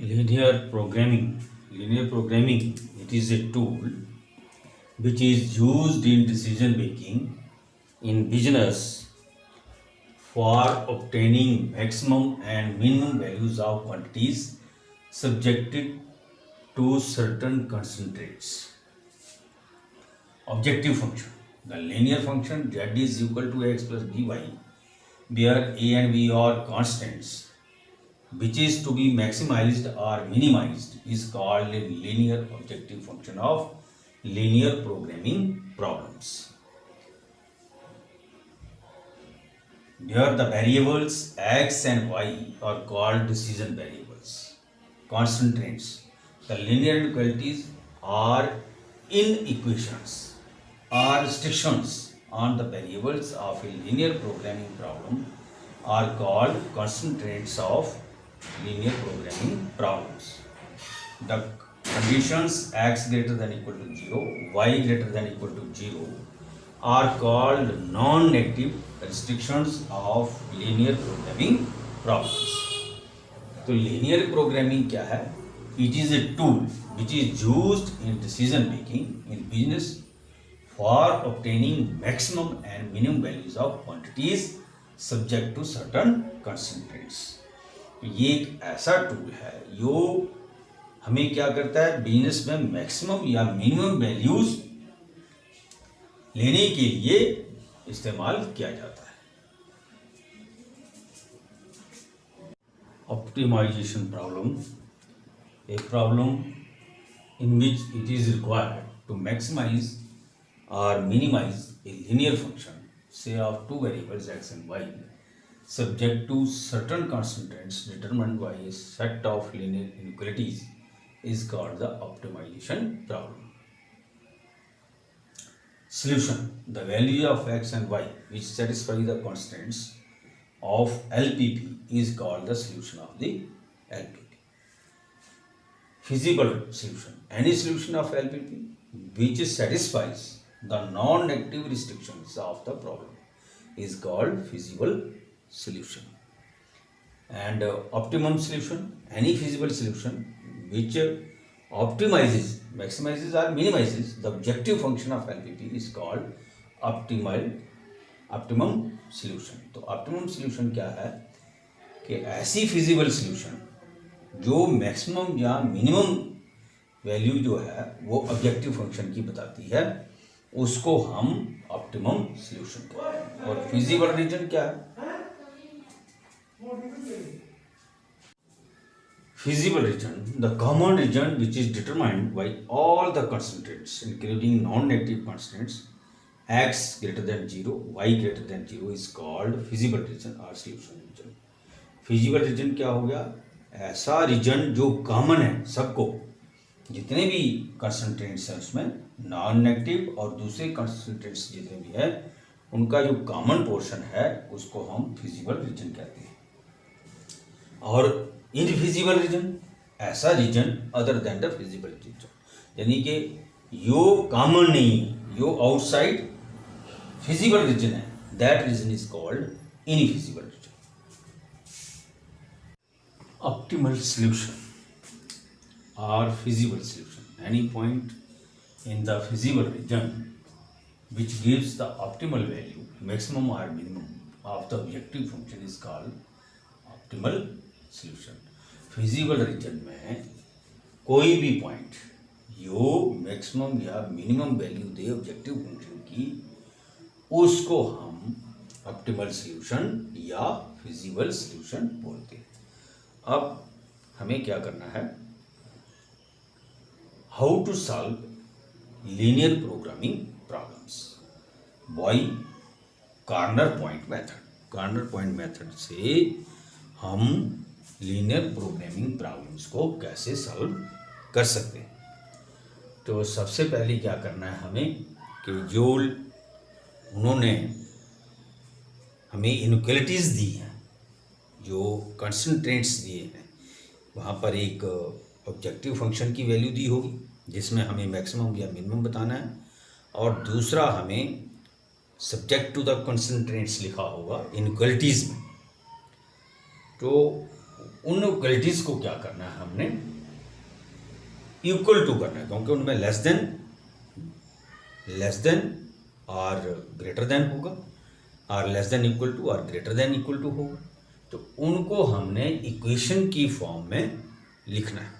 Linear programming, it is a tool which is used in decision making in business for obtaining maximum and minimum values of quantities subjected to certain constraints. Objective function. The linear function z is equal to x plus by, where a and b are constants, which is to be maximized or minimized, is called a linear objective function of linear programming problems. Here the variables x and y are called decision variables. Constraints. The linear inequalities are inequations or restrictions on the variables of a linear programming problem are called constraints of linear programming problems. The conditions x greater than equal to 0, y greater than equal to 0 are called non-negative restrictions of linear programming problems. तो linear programming क्या है? It is a tool which is used in decision making in business for obtaining maximum and minimum values of quantities subject to certain constraints. ये एक ऐसा tool है जो हमें क्या करता है, बिजनेस में मैक्सिमम या मिनिमम वैल्यूज लेने के लिए इस्तेमाल किया जाता है. Optimisation problem, a problem in which it is required to maximize or minimize a linear function, say of two variables x and y, subject to certain constraints determined by a set of linear inequalities, is called the optimization problem. Solution. The value of x and y which satisfy the constraints of LPP is called the solution of the LPP. Feasible solution. Any solution of LPP which satisfies the non-negative restrictions of the problem is called feasible solution. And optimum solution. Any feasible solution which optimizes, maximizes or minimizes the objective function of LPP is called optimum solution. तो optimum solution क्या है कि ऐसी feasible solution जो maximum या minimum value जो है वो ऑब्जेक्टिव फंक्शन की बताती है, उसको हम ऑप्टिमम सॉल्यूशन कहते हैं. और फिजिबल रीजन क्या है? Feasible region, the common region which is determined by all the constraints including non negative constraints x greater than 0, y greater than 0 is called feasible region or solution region. Feasible region क्या हो गया? ऐसा reason जो common है सबको, जितने भी कंसंट्रेंट्स हैं उसमें नॉन नेगेटिव और दूसरे कंसंट्रेंट्स जितने भी हैं उनका जो कॉमन पोर्शन है उसको हम फिजिबल रीजन कहते हैं. और इनफिजिबल रीजन, ऐसा region other than the feasible region, यानी कि यो कॉमन नहीं है, यो आउटसाइड फिजिबल रीजन है, that region is called infeasible region. Optimal solution or feasible solution. Any point in the feasible region which gives the optimal value, maximum or minimum of the objective function is called optimal solution. Feasible region में कोई भी point जो maximum या minimum value दे objective function की, उसको हम optimal solution या feasible solution बोलते हैं. अब हमें क्या करना है? How to solve linear programming problems by corner point method. Corner point method से हम लीनियर प्रोग्रामिंग प्रॉब्लम्स को कैसे सॉल्व कर सकते हैं. तो सबसे पहले क्या करना है हमें कि जो उन्होंने हमें इनइक्वालिटीज़ दी हैं, जो कंस्ट्रेंट्स दिए हैं, वहाँ पर एक ऑब्जेक्टिव फंक्शन की वैल्यू दी होगी जिसमें हमें मैक्सिमम या मिनिमम बताना है, और दूसरा हमें सब्जेक्ट टू द कंस्ट्रेंट्स लिखा होगा इनइक्वालिटीज़ में. तो उन इक्वलिटीज को क्या करना है, हमने इक्वल टू करना है, क्योंकि उनमें लेस देन और ग्रेटर देन होगा, और लेस देन इक्वल टू और ग्रेटर देन इक्वल टू होगा। तो उनको हमने इक्वेशन की फॉर्म में लिखना है।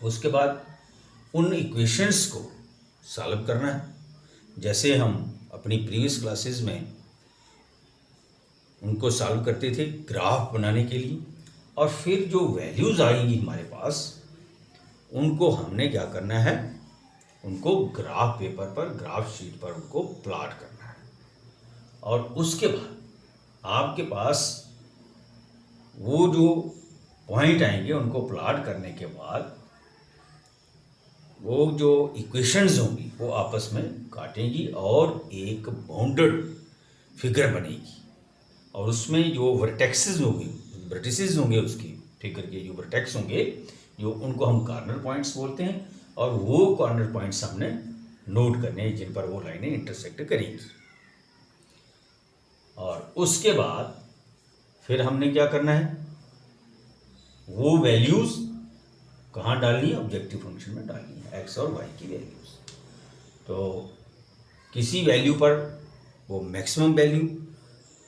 उसके बाद उन इक्वेशंस को सॉल्व करना है, जैसे हम अपनी प्रीवियस क्लासेस में उनको सॉल्व करते थे ग्राफ बनाने के लिए। और फिर जो वैल्यूज़ आएंगी हमारे पास, उनको हमने क्या करना है, उनको ग्राफ पेपर पर, ग्राफ शीट पर उनको प्लॉट करना है। और उसके बाद आपके पास वो जो पॉइंट आएंगे, उनको प्लॉट करने के बाद वो जो इक्वेशंस होंगी वो आपस में काटेंगी और एक बाउंडेड फिगर बनेगी। और उसमें जो वर्टेक्सेस होंगे, वर्टिसेस होंगे, उसकी फिगर के जो वर्टेक्स होंगे, जो उनको हम कॉर्नर पॉइंट्स बोलते हैं। और वो कॉर्नर पॉइंट्स हमने नोट करने हैं जिन पर वो लाइनें इंटरसेक्ट करेंगी। और उसके बाद फिर हमने क्या करना है, वो वैल्यूज कहाँ डालनी है, ऑब्जेक्टिव फंक्शन में डालनी है, एक्स और वाई की वैल्यूज। तो किसी वैल्यू पर वो मैक्सिमम वैल्यू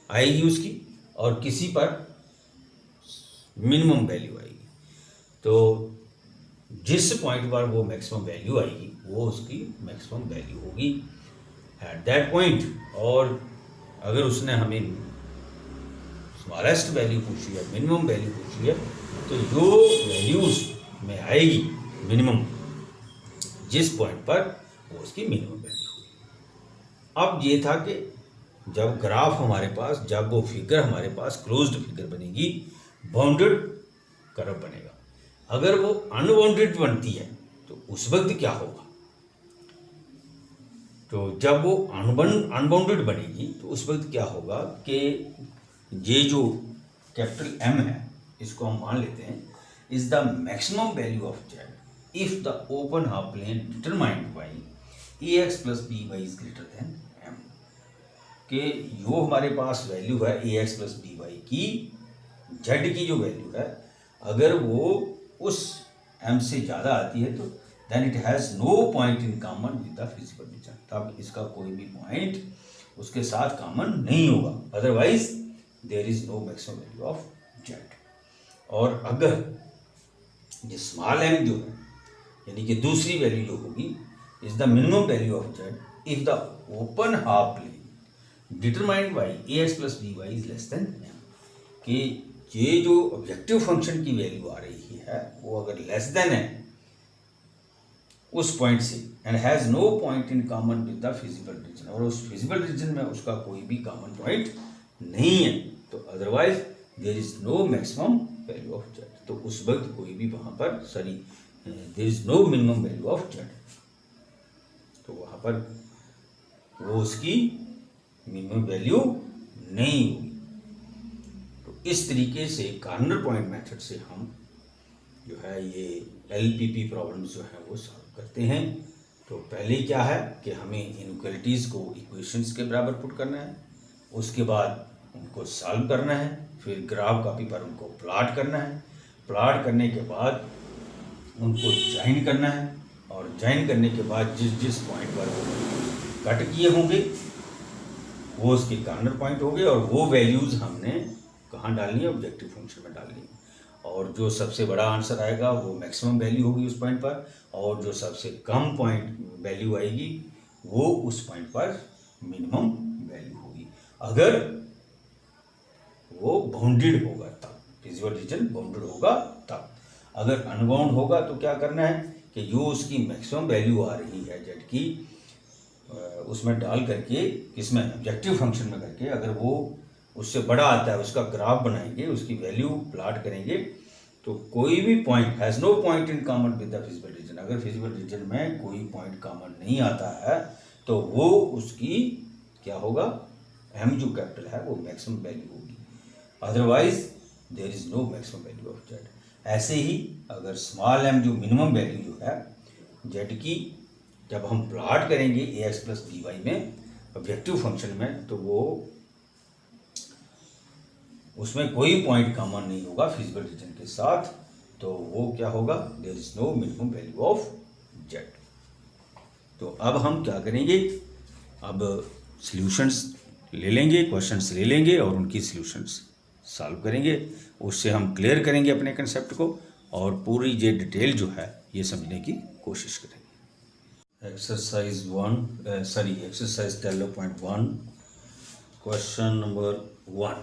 आएगी उसकी, और किसी पर मिनिमम वैल्यू आएगी। तो जिस पॉइंट पर वो मैक्सिमम वैल्यू आएगी वो उसकी मैक्सिमम वैल्यू होगी एट दैट पॉइंट। और अगर उसने हमें स्मॉलेस्ट वैल्यू पूछी है, मिनिमम वैल्यू पूछी है, तो जो वैल्यूज में आएगी मिनिमम, जिस पॉइंट पर, वो उसकी मिनिमम वैल्यू होगी। अब ये था कि जब ग्राफ हमारे पास, जब वो फिगर हमारे पास क्लोज्ड फिगर बनेगी, बाउंडेड कर्व बनेगा। अगर वो अनबाउंडेड बनती है तो उस वक्त क्या होगा, तो जब वो अनबाउंडेड बनेगी तो उस वक्त क्या होगा कि ये जो कैपिटल एम है, इसको हम मान लेते हैं, is the maximum value of Z if the open half plane determined by A X plus B Y is greater than M. कि जो हमारे पास वैल्यू है A X plus B Y की, जेड की जो वैल्यू है, अगर वो उस एम से ज़्यादा आती है तो then it has no point in common with the physical region. तब इसका कोई भी पॉइंट उसके साथ कॉमन नहीं होगा, otherwise there is no maximum value of Z. और अगर ये स्मॉल एम जो है, यानी कि दूसरी वैल्यू जो होगी, is the minimum value of Z if the open half plane determined by A X plus B Y is less than M. कि ये जो ऑब्जेक्टिव फंक्शन की वैल्यू आ रही है वो अगर लेस देन है उस पॉइंट से, and has no point in common with the physical region, और उस फिजिकल रीजन में उसका कोई भी कॉमन पॉइंट नहीं है, तो otherwise there is no maximum value of Z. तो उस वक्त कोई भी वहाँ पर, there is no minimum value of Z, तो वहाँ पर वो उसकी मिनिमम वैल्यू नहीं होगी। तो इस तरीके से कॉर्नर पॉइंट मेथड से हम जो है ये एलपीपी प्रॉब्लम्स जो है वो सॉल्व करते हैं। तो पहले क्या है कि हमें इनइक्वालिटीज़ को इक्वेशंस के बराबर पुट करना है, उसके बाद उनको सॉल्व करना है, फिर ग्राफ कॉपी पर उनको प्लॉट करना है, प्लॉट करने के बाद उनको ज्वाइन करना है, और ज्वाइन करने के बाद जिस जिस पॉइंट पर वो कट किए होंगे वो उसके कॉर्नर पॉइंट हो गए, और वो वैल्यूज़ हमने कहाँ डालनी है, ऑब्जेक्टिव फंक्शन में डालनी है। और जो सबसे बड़ा आंसर आएगा वो मैक्सिमम वैल्यू होगी उस पॉइंट पर, और जो सबसे कम पॉइंट वैल्यू आएगी वो उस पॉइंट पर मिनिमम वैल्यू होगी, अगर वो बाउंडेड होगा तब, फिजिकल रीजन बाउंडेड होगा तब। अगर अनबाउंड होगा तो क्या करना है कि जो उसकी मैक्सिमम वैल्यू आ रही है जेड की, उसमें डाल करके, किसमें, ऑब्जेक्टिव फंक्शन में करके, अगर वो उससे बड़ा आता है उसका ग्राफ बनाएंगे, उसकी वैल्यू प्लॉट करेंगे, तो कोई भी point has no point in common with the physical region, अगर फिजिकल रीजन में कोई पॉइंट कॉमन नहीं आता है तो वो उसकी क्या होगा, एम जो कैपिटल है वो मैक्सिमम वैल्यू होगी, otherwise there is no maximum value of Z. ऐसे ही अगर स्मॉल एम जो मिनिमम वैल्यू जो है जेड की, जब हम प्लॉट करेंगे A X plus B Y में ऑब्जेक्टिव फंक्शन में, तो वो उसमें कोई पॉइंट कॉमन नहीं होगा फिजिबल रीजन के साथ, तो वो क्या होगा, there is no minimum value of Z. तो अब हम क्या करेंगे, अब सॉल्यूशंस ले लेंगे, क्वेश्चंस ले लेंगे और उनकी सॉल्यूशंस सॉल्व करेंगे। उससे हम क्लियर करेंगे अपने कंसेप्ट को और पूरी ये डिटेल जो है ये समझने की कोशिश करेंगे। Exercise 12.1 question number 1,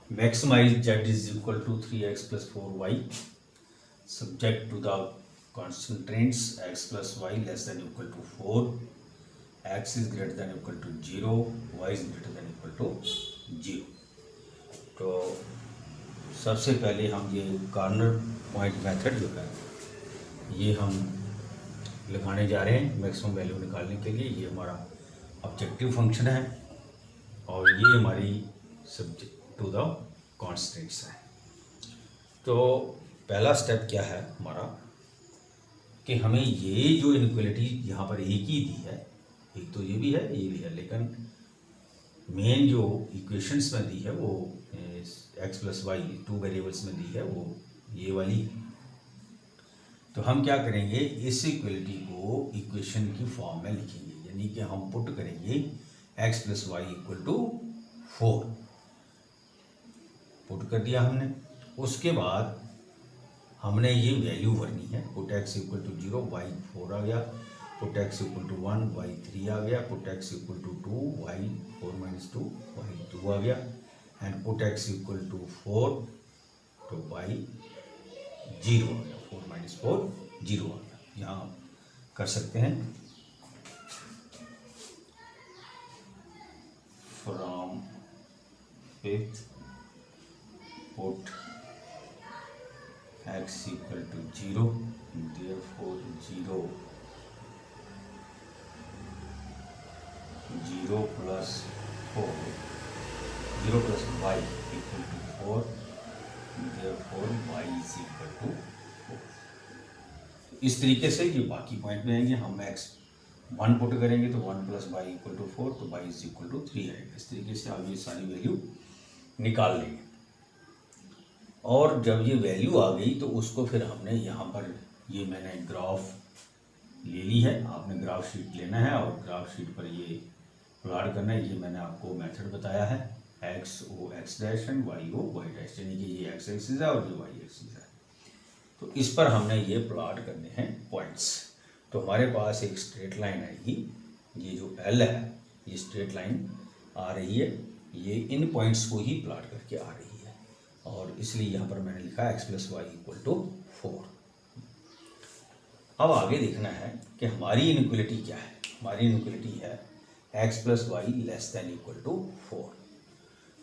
maximise z is equal to 3x plus 4y subject to the constraints x plus y less than equal to 4, x is greater than equal to 0, y is greater than equal to 0। तो सबसे पहले हम ये corner point method जो है ये हम लगाने जा रहे हैं मैक्सिमम वैल्यू निकालने के लिए। ये हमारा ऑब्जेक्टिव फंक्शन है और ये हमारी सब्जेक्ट टू द कॉन्स्टेंट्स है। तो पहला स्टेप क्या है हमारा कि हमें ये जो इनइक्वालिटी यहाँ पर एक ही दी है, एक तो ये भी है, लेकिन मेन जो इक्वेशंस में दी है वो x प्लस वाई 2 वेरिएबल्स में दी है वो ये वाली। तो हम क्या करेंगे, इस इक्वालिटी को इक्वेशन की फॉर्म में लिखेंगे, यानी कि हम पुट करेंगे x plus Y equal to 4 put कर दिया हमने। उसके बाद हमने ये वैल्यू भरनी है, put x equal to 0, y 4 आ गया, put x equal to 1, y 3 आ गया, put x equal to 2, y 4 minus 2, y 2 आ गया, and put x equal to 4 तो y 0 आ गया, 4 माइनस 4 0 आ गया। यहाँ कर सकते हैं from fifth put x equal to 0, therefore 0 plus 4, 0 plus y equal to 4, therefore y is equal to 4। इस तरीके से ये बाकी पॉइंट में आएंगे, हम x 1 पुट करेंगे तो 1 प्लस वाई इक्वल टू 4 तो y इज इक्वल टू 3 आएगा। इस तरीके से आप ये सारी वैल्यू निकाल लेंगे और जब ये वैल्यू आ गई तो उसको फिर हमने यहाँ पर ये मैंने ग्राफ ले ली है, आपने ग्राफ शीट लेना है और ग्राफ शीट पर ये प्लॉट करना है। ये मैंने आपको मेथड बताया है, X O X dash and Y O Y dash, यानी कि ये एक्स एक्सिस है और ये वाई एक्सिस है। तो इस पर हमने ये प्लॉट करने हैं पॉइंट्स। तो हमारे पास एक स्ट्रेट लाइन आएगी, ये जो एल है ये स्ट्रेट लाइन आ रही है, ये इन पॉइंट्स को ही प्लॉट करके आ रही है और इसलिए यहाँ पर मैंने लिखा x plus Y equal to 4। अब आगे देखना है कि हमारी इनइक्वालिटी क्या है। हमारी इनइक्वालिटी है x plus Y less than equal to 4।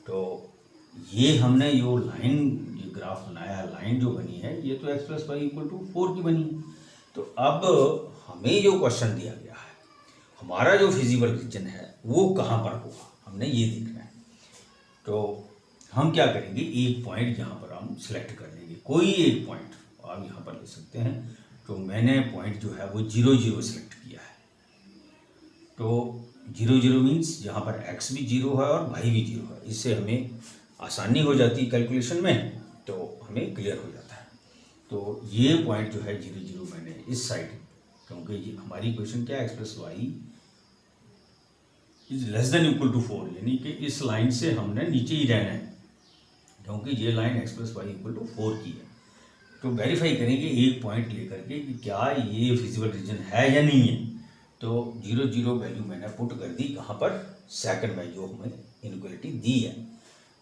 तो ये हमने जो लाइन ये ग्राफ बनाया है, लाइन जो बनी है ये तो x plus Y equal to 4 की बनी है। तो अब हमें जो क्वेश्चन दिया गया है, हमारा जो फिजिबल रीजन है वो कहाँ पर होगा, हमने ये देखना है। तो हम क्या करेंगे, एक पॉइंट यहाँ पर हम सिलेक्ट कर लेंगे, कोई एक पॉइंट आप यहाँ पर ले सकते हैं। तो मैंने पॉइंट जो है वो 0 0 सिलेक्ट किया है। तो 0 0 मीन्स यहाँ पर x भी 0 है और y भी 0 है, इससे हमें आसानी हो जाती है कैलकुलेशन में, तो हमें क्लियर हो जाता है। तो ये पॉइंट जो है 0 0 मैंने इस साइड, क्योंकि ये हमारी इक्वेशन क्या है, x plus Y is less than equal to 4, यानी कि इस लाइन से हमने नीचे ही रहना है क्योंकि ये line x plus Y equal to 4 की है। तो वेरीफाई करेंगे एक पॉइंट लेकर के कि क्या ये फिजिबल रीजन है या नहीं है। तो 0 0 वैल्यू मैंने पुट कर दी कहाँ पर, सेकंड में जो हमें इनइक्वालिटी दी है।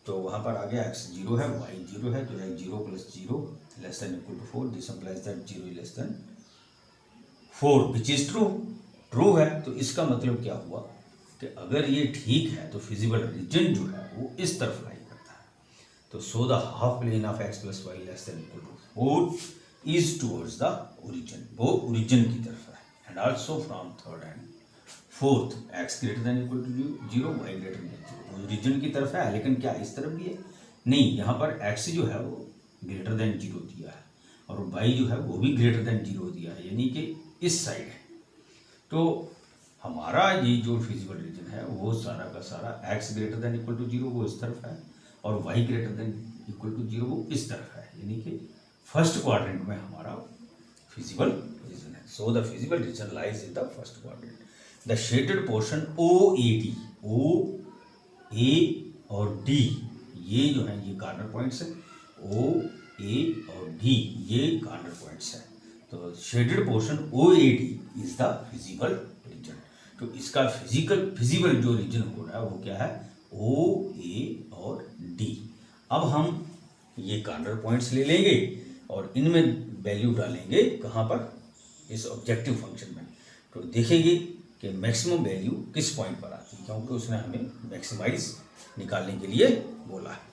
तो वहाँ पर आ गया x 0 है, y 0 है, तो x 0 plus 0 less than equal to 4, this implies that 0 less than 4 which is true है। तो इसका मतलब क्या हुआ कि अगर ये ठीक है तो फिजिबल रीजन जो है वो इस तरफ लाई करता है। तो so the half plane of x plus Y less than equal to 4 is towards the origin, वो ओरिजिन की तरफ है। And also from third and fourth x greater than equal to 0, y greater than 0, origin की तरफ है। लेकिन क्या इस तरफ भी है? नहीं, यहाँ पर x जो है वो ग्रेटर देन 0 दिया है और y जो है वो भी ग्रेटर देन 0 दिया है, यानी कि इस साइड है। तो हमारा ये जो फिजिबल रीजन है वो सारा का सारा x greater than equal to 0 वो इस तरफ है और y greater than equal to 0 वो इस तरफ है, यानी कि फर्स्ट क्वाड्रेंट में हमारा फिजिबल रीजन है। So the feasible reason lies in the first quadrant. The shaded portion OAD, O A और D ये जो है ये कॉर्नर पॉइंट्स है, O A और D ये कॉर्नर पॉइंट्स हैं। तो shaded portion OAD is the feasible reason. तो इसका फिजिबल जो रीजन हो रहा है वो क्या है, OA और D। अब हम ये कॉर्नर पॉइंट्स ले लेंगे और इनमें वैल्यू डालेंगे कहाँ पर, इस ऑब्जेक्टिव फंक्शन में। तो देखेंगे कि मैक्सिमम वैल्यू किस पॉइंट पर आती है, क्योंकि उसने हमें मैक्सिमाइज निकालने के लिए बोला है।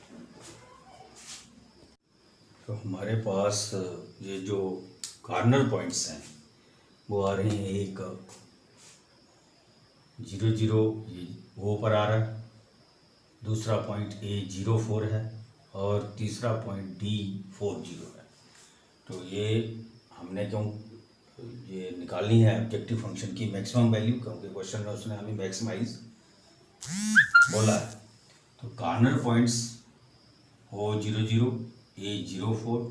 तो हमारे पास ये जो कॉर्नर पॉइंट्स हैं वो आ रहे हैं, एक 0 0 ये O पर आ रहा है, दूसरा पॉइंट A04 है और तीसरा पॉइंट D40 है। तो ये हमने क्यों ये निकालनी है ऑब्जेक्टिव फंक्शन की मैक्सिमम वैल्यू, क्योंकि क्वेश्चन में उसने हमें मैक्सिमाइज बोला है। तो corner points O00, A04,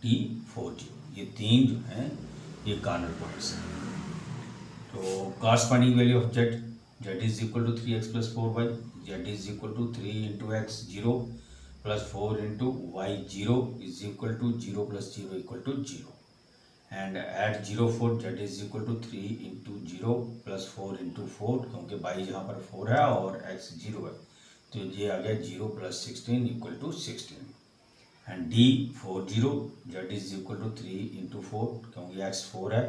T40 ये तीन जो हैं ये कॉर्नर पॉइंट्स हैं। तो corresponding value of z, z is equal to 3x plus 4y, z is equal to 3 into x 0 plus 4 into y 0 is equal to 0 plus 0 equal to 0 and at 0 4 z is equal to 3 into 0 plus 4 into 4, क्योंकि y यहाँ पर 4 है और x 0 है, तो ये आ गया 0 plus 16 equal to 16 and D40 z is equal to 3 into 4, क्योंकि x 4 है,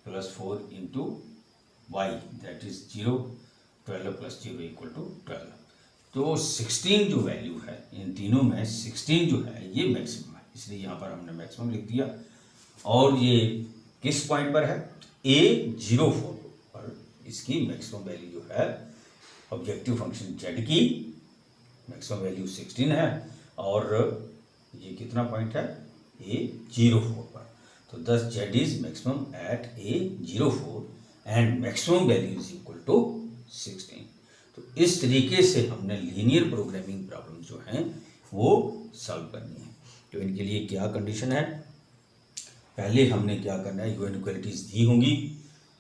plus 4 into y that is 0, 12 plus 0 equal to 12। तो 16 जो वैल्यू है इन तीनों में 16 जो है ये मैक्सिमम है, इसलिए यहाँ पर हमने मैक्सिमम लिख दिया। और ये किस पॉइंट पर है, A04 पर इसकी मैक्सिमम वैल्यू जो है ऑब्जेक्टिव फंक्शन z की मैक्सिमम वैल्यू 16 है और ये कितना पॉइंट है A04 पर। तो thus z is maximum at A04 and maximum value is equal to 16। तो इस तरीके से हमने लीनियर प्रोग्रामिंग प्रॉब्लम जो हैं वो सॉल्व करनी है। तो इनके लिए क्या कंडीशन है, पहले हमने क्या करना है, इक्वालिटीज दी होंगी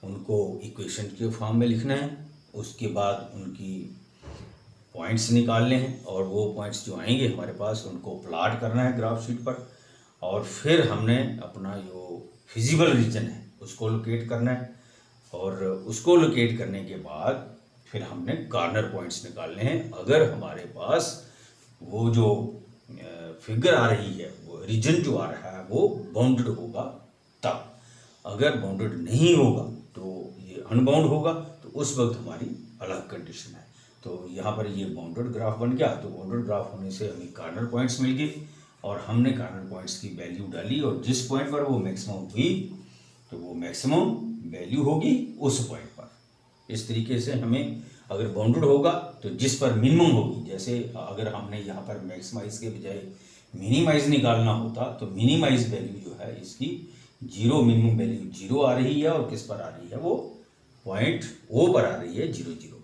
उनको इक्वेशन के फॉर्म में लिखना है, उसके बाद उनकी पॉइंट्स निकालने हैं और वो पॉइंट्स जो आएंगे हमारे पास उनको प्लॉट करना है ग्राफ शीट पर, और फिर हमने अपना जो फिजिबल रीजन है उसको लोकेट करना है, और उसको लोकेट करने के बाद फिर हमने कॉर्नर पॉइंट्स निकालने हैं। अगर हमारे पास वो जो फिगर आ रही है, वो रीजन जो आ रहा है वो बाउंडेड होगा तब, अगर बाउंडेड नहीं होगा तो ये अनबाउंड होगा, तो उस वक्त हमारी अलग कंडीशन है। तो यहाँ पर ये बाउंडेड ग्राफ बन गया, तो बाउंडेड ग्राफ होने से हमें कॉर्नर पॉइंट्स मिल गए और हमने कॉर्नर पॉइंट्स की वैल्यू डाली, और जिस पॉइंट पर वो मैक्सिमम हुई तो वो मैक्सिमम वैल्यू होगी उस पॉइंट पर। इस तरीके से हमें अगर बाउंडेड होगा तो जिस पर मिनिमम होगी, जैसे अगर हमने यहाँ पर मैक्सिमाइज के बजाय मिनिमाइज निकालना होता तो मिनिमाइज वैल्यू जो है इसकी 0, मिनिमम वैल्यू 0 आ रही है, और किस पर आ रही है, वो पॉइंट O पर आ रही है 0 0।